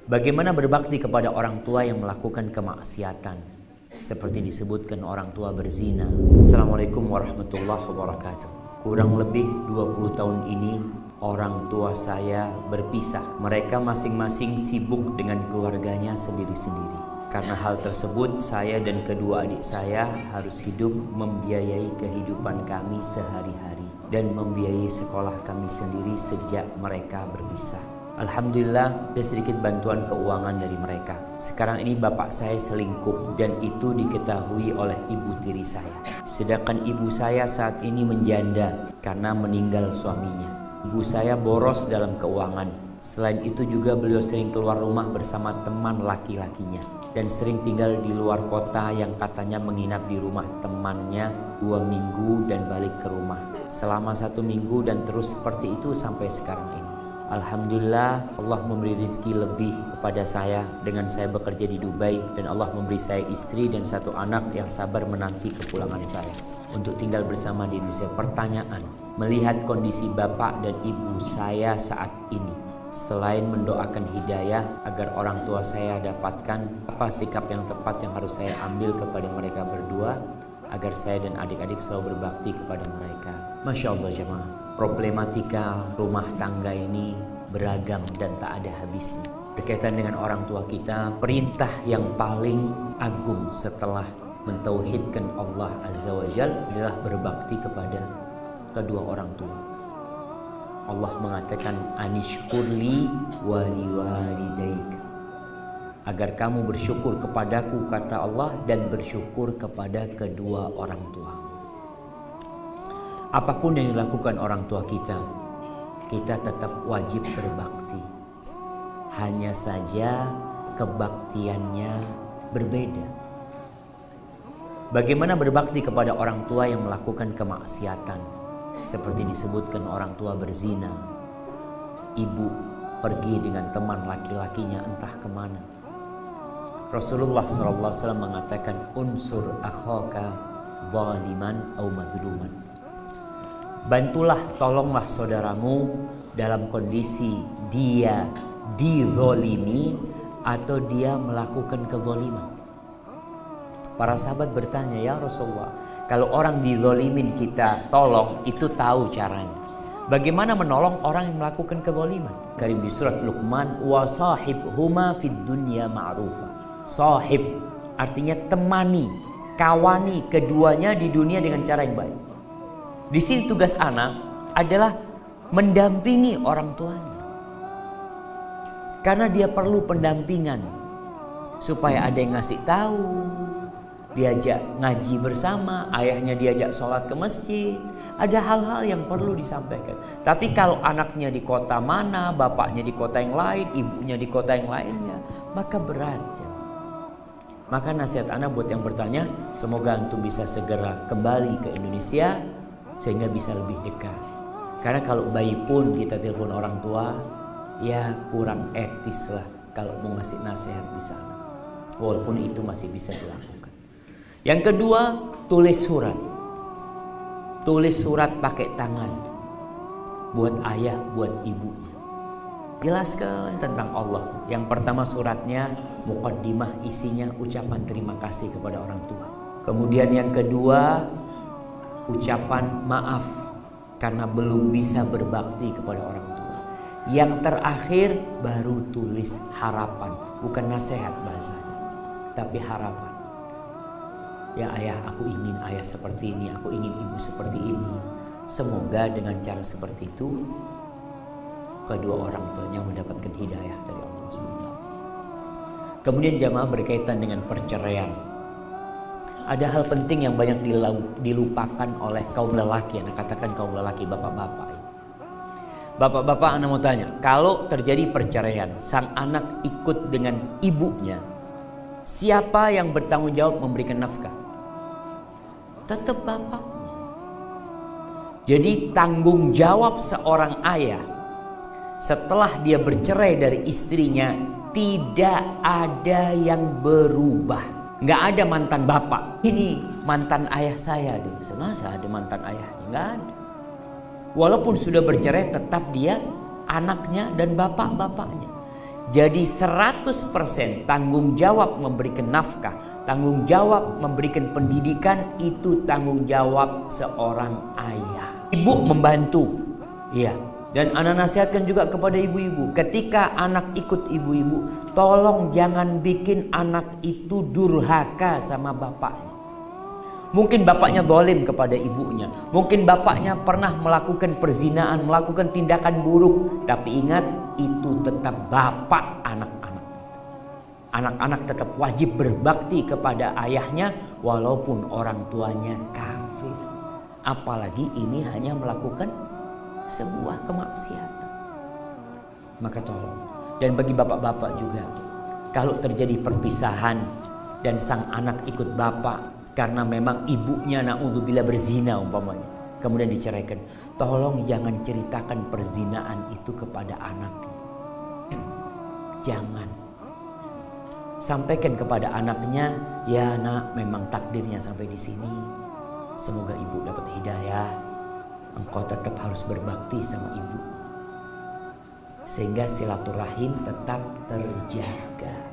Bagaimana berbakti kepada orang tua yang melakukan kemaksiatan? Seperti disebutkan orang tua berzina. Assalamualaikum warahmatullahi wabarakatuh. Kurang lebih 20 tahun ini orang tua saya berpisah. Mereka masing-masing sibuk dengan keluarganya sendiri-sendiri. Karena hal tersebut, saya dan kedua adik saya harus hidup membiayai kehidupan kami sehari-hari dan membiayai sekolah kami sendiri sejak mereka berpisah. Alhamdulillah ada sedikit bantuan keuangan dari mereka. Sekarang ini bapak saya selingkuh dan itu diketahui oleh ibu tiri saya. Sedangkan ibu saya saat ini menjanda karena meninggal suaminya. Ibu saya boros dalam keuangan. Selain itu juga beliau sering keluar rumah bersama teman laki-lakinya dan sering tinggal di luar kota yang katanya menginap di rumah temannya 2 minggu dan balik ke rumah selama 1 minggu dan terus seperti itu sampai sekarang ini. Alhamdulillah Allah memberi rezeki lebih kepada saya dengan saya bekerja di Dubai dan Allah memberi saya istri dan 1 anak yang sabar menanti kepulangan saya untuk tinggal bersama di Indonesia. Pertanyaan, melihat kondisi bapak dan ibu saya saat ini, selain mendoakan hidayah agar orang tua saya dapatkan, apa sikap yang tepat yang harus saya ambil kepada mereka berdua agar saya dan adik-adik selalu berbakti kepada mereka? Masya Allah jemaah, problematika rumah tangga ini beragam dan tak ada habisnya. Berkaitan dengan orang tua kita, perintah yang paling agung setelah mentauhidkan Allah Azza wa Jalla adalah berbakti kepada kedua orang tua. Allah mengatakan anishkurli waliwalidaik, agar kamu bersyukur kepadaku, kata Allah, dan bersyukur kepada kedua orang tua. Apapun yang dilakukan orang tua kita, kita tetap wajib berbakti. Hanya saja kebaktiannya berbeda. Bagaimana berbakti kepada orang tua yang melakukan kemaksiatan? Seperti disebutkan orang tua berzina, ibu pergi dengan teman laki-lakinya entah kemana. Rasulullah SAW mengatakan unsur akhaka zaliman au madluman. Bantulah, tolonglah saudaramu dalam kondisi dia dizolimi atau dia melakukan kezaliman. Para sahabat bertanya, ya Rasulullah, kalau orang dizolimin kita tolong, itu tahu caranya. Bagaimana menolong orang yang melakukan kezaliman? Karim di surat Luqman, wa sahibhuma fid dunya ma'rufa. Sahib artinya temani, kawani keduanya di dunia dengan cara yang baik. Di sini tugas anak adalah mendampingi orang tuanya. Karena dia perlu pendampingan supaya ada yang ngasih tahu, diajak ngaji bersama, ayahnya diajak sholat ke masjid. Ada hal-hal yang perlu disampaikan. Tapi kalau anaknya di kota mana, bapaknya di kota yang lain, ibunya di kota yang lainnya, maka berat. Maka nasihat anak buat yang bertanya, semoga antum bisa segera kembali ke Indonesia sehingga bisa lebih dekat. Karena kalau bayi pun kita telepon orang tua, ya kurang etis lah kalau mau ngasih nasihat di sana. Walaupun itu masih bisa dilakukan. Yang kedua, tulis surat. Tulis surat pakai tangan buat ayah, buat ibunya. Jelaskan tentang Allah. Yang pertama suratnya muqaddimah, isinya ucapan terima kasih kepada orang tua. Kemudian yang kedua ucapan maaf karena belum bisa berbakti kepada orang tua. Yang terakhir baru tulis harapan, bukan nasihat bahasanya, tapi harapan. Ya ayah, aku ingin ayah seperti ini, aku ingin ibu seperti ini. Semoga dengan cara seperti itu kedua orang tuanya mendapatkan hidayah dari Allah SWT. Kemudian jamaah berkaitan dengan perceraian. Ada hal penting yang banyak dilupakan oleh kaum lelaki. Anak katakan kaum lelaki, bapak-bapak. Bapak-bapak, anak mau tanya, kalau terjadi perceraian, sang anak ikut dengan ibunya, siapa yang bertanggung jawab memberikan nafkah? Tetap bapaknya. Jadi tanggung jawab seorang ayah setelah dia bercerai dari istrinya tidak ada yang berubah. Nggak ada mantan bapak. Ini mantan ayah saya dulu. Masa ada mantan ayahnya? Nggak ada. Walaupun sudah bercerai, tetap dia anaknya dan bapak-bapaknya. Jadi 100% tanggung jawab memberikan nafkah, tanggung jawab memberikan pendidikan itu tanggung jawab seorang ayah. Ibu membantu, iya. Dan anak nasihatkan juga kepada ibu-ibu, ketika anak ikut ibu-ibu, tolong jangan bikin anak itu durhaka sama bapaknya. Mungkin bapaknya zalim kepada ibunya, mungkin bapaknya pernah melakukan perzinaan, melakukan tindakan buruk, tapi ingat itu tetap bapak anak-anak. Anak-anak tetap wajib berbakti kepada ayahnya walaupun orang tuanya kafir. Apalagi ini hanya melakukan sebuah kemaksiatan. Maka tolong, dan bagi bapak-bapak juga, kalau terjadi perpisahan dan sang anak ikut bapak karena memang ibunya na'udzubillah berzina umpamanya, kemudian diceraikan, tolong jangan ceritakan perzinaan itu kepada anak. Jangan. Sampaikan kepada anaknya, ya nak, memang takdirnya sampai di sini. Semoga ibu dapat hidayah. Engkau tetap harus berbakti sama ibu, sehingga silaturahim tetap terjaga.